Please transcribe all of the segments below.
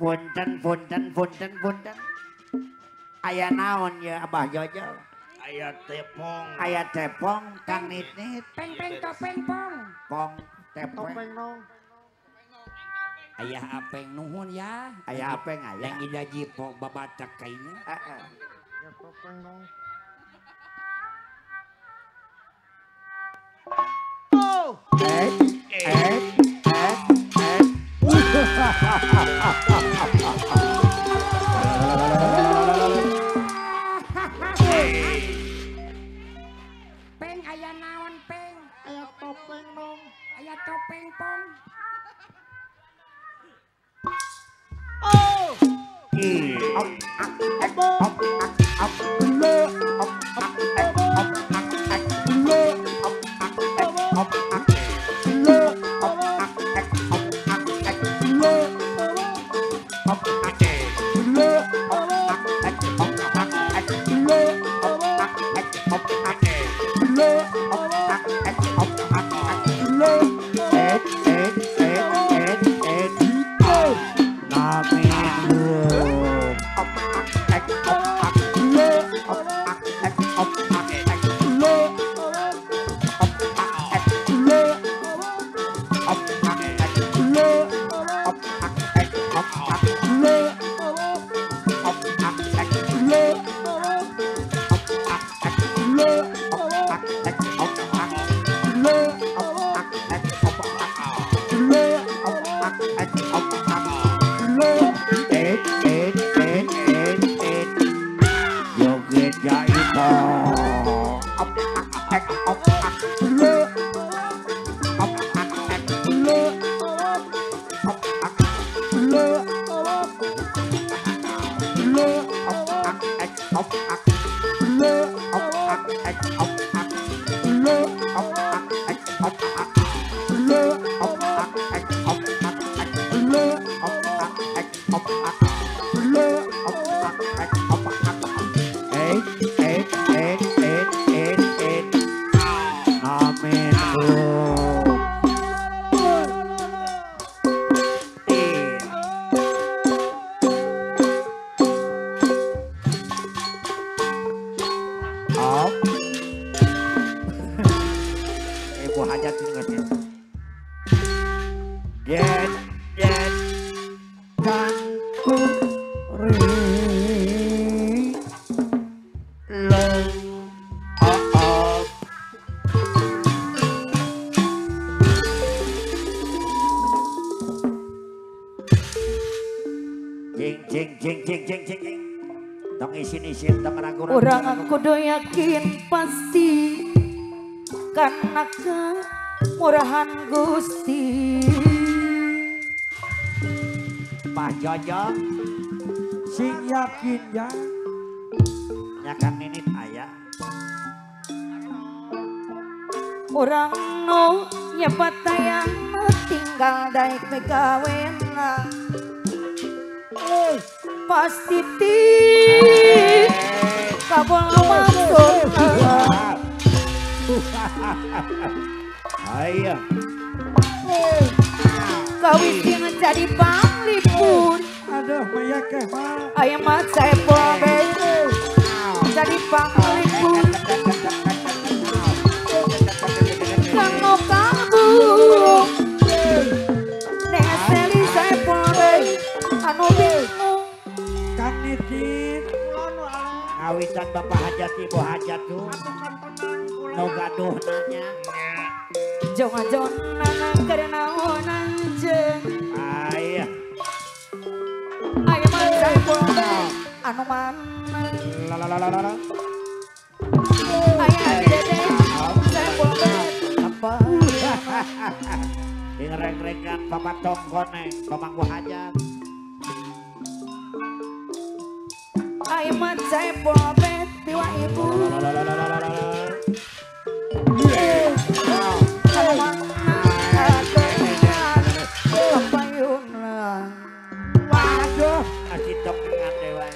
Punten. Aya naon ya Abah Jojo? Aya tepong. Aya tepong, Kang Nitnit. Peng topeng pong. Pong tepong. Ayah apeng nuhun ya. Aya apeng aya. Yang idaji po babatak kayaknya. Ya topeng dong. Oh. Peng ayah naon peng. Ayah topeng dong. Ayah topeng pong. Oh. Orang kudu yakin pasti karena kemurahan Gusti. Pak Jojo Sing yakin ya. nyakan Ninit aya. Orang no nyebat tayang tinggal daik megawena. Pasti ti kabul maksud Ayo. kawin jadi panglipur. Aduh maya keh mah. Ayam mat saya pobe jadi panglipur. Kano kabu neseli saya pobe anu bingung. Kang Nitnit. Ngawitan Bapak Hajat Ibu Hajat tuh. No gaduh nanya. Jongan karena onanjen. Ayo. Ayam mat saya pobe anu mana. Lalalala. Ayam dede saya pobe apa? Direng-rengan Bapak Tongkone, Pemangku Hajat. Ayam mat saya pobe tiwa ibu. Waduh, kasih dok dengan dewa.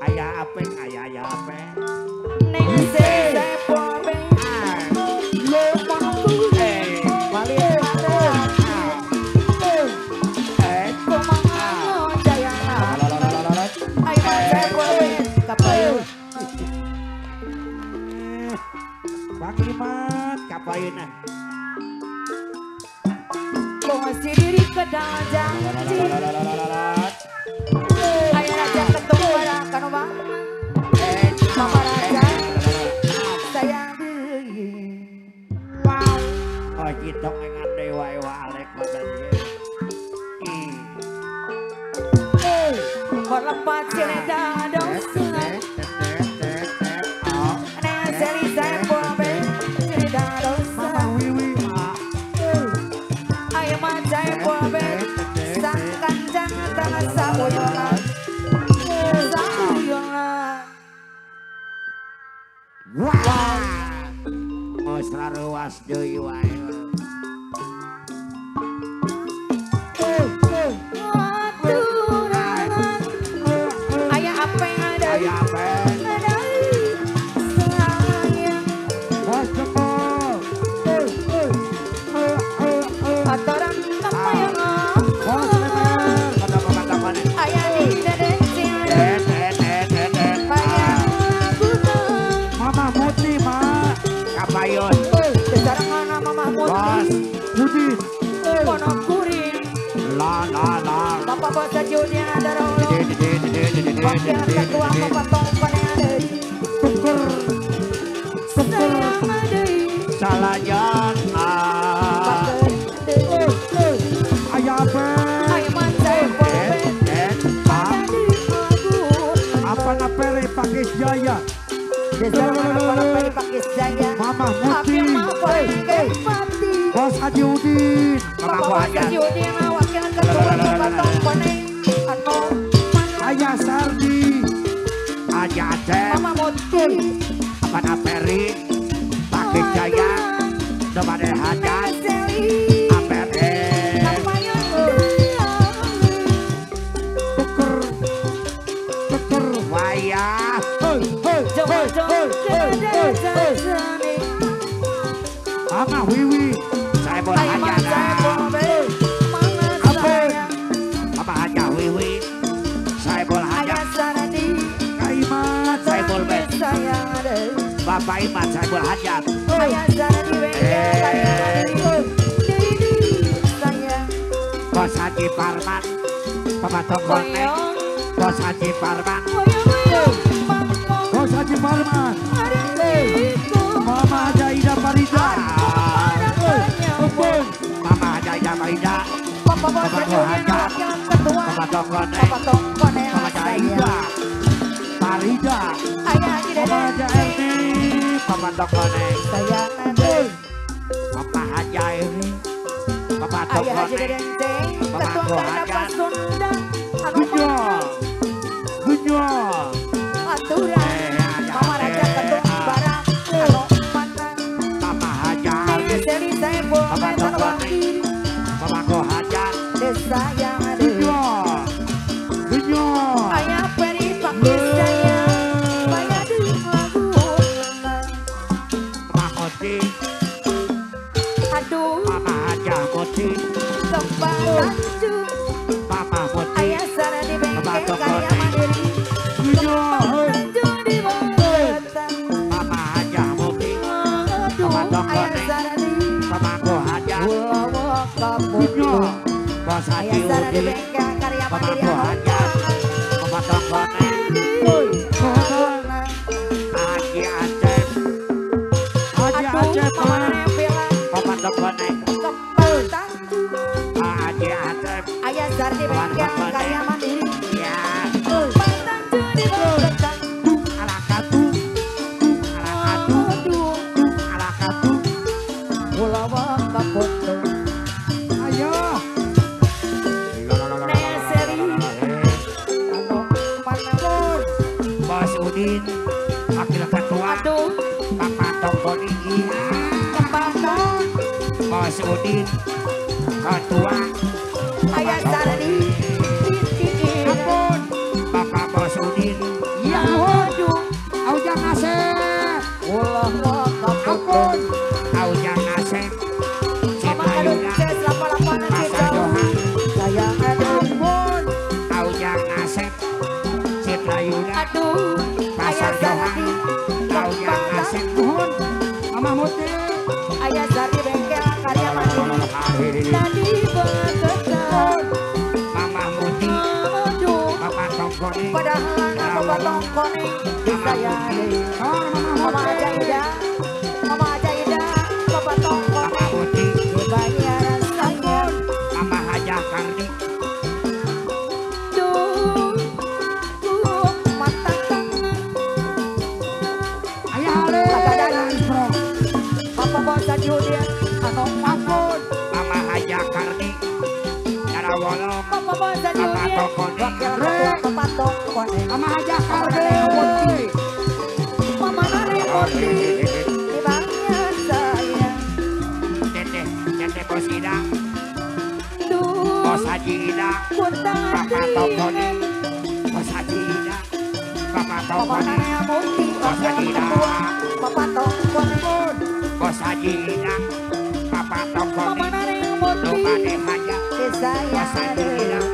Ayah apeng, ayah apeng. Neng saya pobe Balik. ayeuna. Bongsi diri ke dalam janji. Ayah raja ketung barang kanu bang. Mama raja sayang deui. Oh kita ngengan dewa alek badan dia. Berlepat cerita dosa. Neng seri saya bobe cerita dosa. Ayah macai bobe sang kanjang tanah sabuyola. Sabuyola. Wah. Mau sarawas deui wae. Ayah apa yang ada? Aya apa? Ada sayang. Atoran apa yang ayah di dada cilik. Bayang guna. Mama Muti, Ma. Kapayon. Kesarangan Mama Bos. Muti. Budi. Kono kuring. La. Bapak basa judi ada rolong. Wakil ketua kepatong paling ada. Tuker. Sayang ada. Salah jalan. Pakai ada. Ayah apa? Ayah macai bobe. Ayah di aku. Apa napere pakai jaya? Kesarangan apa dipakai saya. Mama Aku Muti. mau paling pati. Bos Haji Udin. Bapak basa judi wakil ketua kepatong paling anu. Ayah Sardi. Aja Aceh. Mama Muti. Apa naperi. Pakai jaya. Domade hajat. Seli. Apere. Namanya Tuker. Tuker. Wayah. Mama Wiwi. Saya boleh hajat. Apa hajat wiwi. Saya boleh hajat. Kaimat. Saya boleh. Bapak Iman saya boleh hajat. Bos Haji Parman. Papa Tongkone. Bos Haji Parman. Bos Haji Parman. Mama Haja Ida Farida. Ampun. Mama Haja Ida Maida. Papa Tongkone. Mama Haja Ida. Farida. Mama Haja Erni. Papa Tongkone. Papa Haja Erni. Papa Tongkone. Gunyo. Gunyo. Mama Raja Ketung Barang Anu Manang Papa Haja Erni. Papa Tongkone Papa Ko Haja. Desa yang ada Gunyo. Gunyo. Ayah peri pakai saya Bayar di lagu Papa Moti. Aduh Papa Haja Moti. Kembang Papa Moti. Ayah sana di bengkel kaya mandiri Gunyo. Tanjung di Bangketan Papa Haja Moti. Aduh ayah sana di Papa Ko Haja. Wawa Gunyo. Kaputu Bos Ayah Haji sana di Udin. bengkel karya Papa mandiri Ko Haja. Papa Tongkone. Haji Aceh. Haji Aceh Mama Pak. nempelan Papa Tongkone. Kembang Tanjung Haji Aceh. Ayah sana di bengkel karya mandiri Ya. Kembang Tanjung di Bangketan Alakatu. Alakatu. Aduh Alakatu. Wawa Kaputu Ayah. Neseri Anu Manang Bos Udin. Wakil Ketua. Aduh Papa Tongkone. Kembang Bos Udin. Ketua. Ayah sana di Ampun. Bapak Bos Udin. Ya Aduh Aujang Asep. Wawa Kaputu Ampun. Aujang Asep. Mama kadung Cipayuna. ses lapar-laparan Masa kita Johan. Sayang aduh Ampun. Aujang Asep. Cipayuna. Aduh Pasar Ayah sana Johan. di Aujang Asep. Nuhun. Mama Muti. Ayah tadi berkesan. Mama Muti, Aduh, Papa Tongkoni, padahal aku potong koning disayang. Mama Jaida, Mama Jaida, Papa Tongkon Mama Muti, dibayar rasanya. Mama Haja Kardi, Duh, mata tangan. Ayah Ale. Bro. Papa Bosa Judian, anu Ampun. Mama Haja Kardi, Dara Wolong, Papa Bosa Papa Judian, Tongkoni, wakil ketua Papa Tongkon. Sama aja Karde. Mama Nare Moti, dibayar sayang. Teteh, Teteh Bos Idang, Duh, Bos Haji Idang, kuntang Papa Tongkoni, Bos Haji Idang, Papa Mama Tongkoni, Nare Moti, wakil ketua Papa Tongkon. Bos Haji Idang, Papa Tongkoni, Mama Nare Moti, Lupane Haja, Bos disayang. Haji Idang,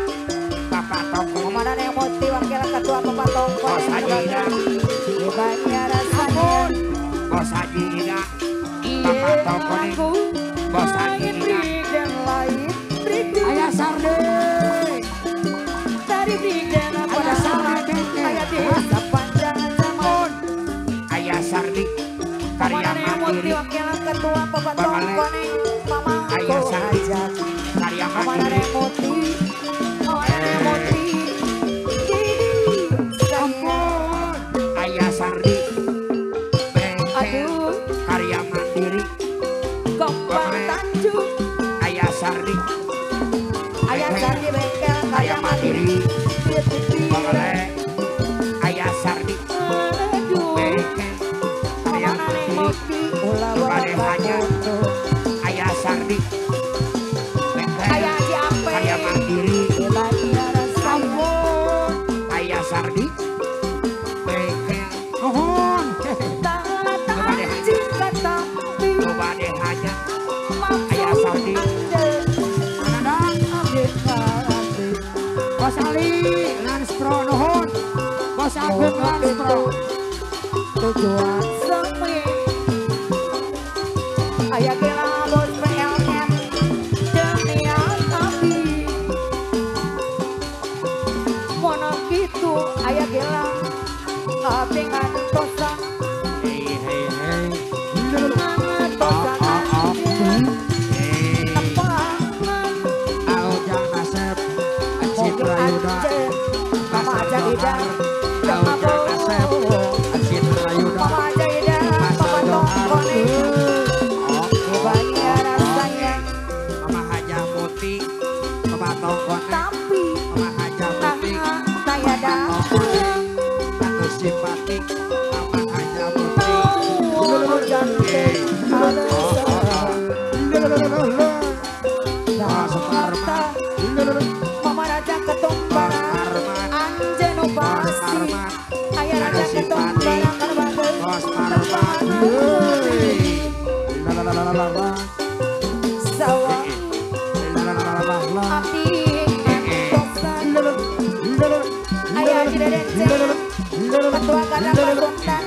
Papa Tongkoni, Mama Nare Moti, wakil ketua Papa Tongkon. Bos Haji Idang, Dibayar rasanya. Bos Haji Idang, Papa Tongkoni, Bos Haji Idang, Ayah Sarde. dari bidan pada saat ayah desa panjang zaman. Ayah Sardi, Karya Mama Moti Mandiri, wakil ketua Papa Tongkon. Mama Ayah aku Sardi, ajak. Karya Mama Mandiri, Moti, Mama Moti. Ayah Sardi, Bengkel, Aduh, Karya Mandiri, Gombang Tanjung. Ayah Sardi, Ayah Sardi bengkel Karya kaya mandiri. Mandiri, Boleh, Ayah Sardi, Aduh, Bengkel, Karya Mama Nare Mandiri, Moti, ulah Bade Hanya, bapak. Ayah Sardi, Bengkel, Ayah Ciape, Karya Mandiri, dibayar rasanya. Ayah Sardi, Bengkel, Nuhun. Tahan jika tapi Bade Hanya, mampu Ayah Sardi. anda Kadang ambil hati. Bos Ali Lans Pro nuhun. Bos Ageng Lans Pro. Tujuan semi ayah kira bos PLN demian tapi mana gitu ayah kira tapi ngantosan Hei, hei, hei, ngantosan aja tepangan Aujang Nasep. mobil Citra Yuda. aja mama aja tidak Aujang Nasep. Citra Yuda. mama aja tidak papa tongkone dibayar rasanya Mama Haja Muti, Papa Tongkoni, tapi Mama Haja Muti, saya datang Aku simpatik, Mama Haja Muti, hujan Jakarta mama raja ketumbaran anjeno basi ayah raja ketumbaran karbagai terbahan sawah api entosan ayah di deden ketua kadang berkontak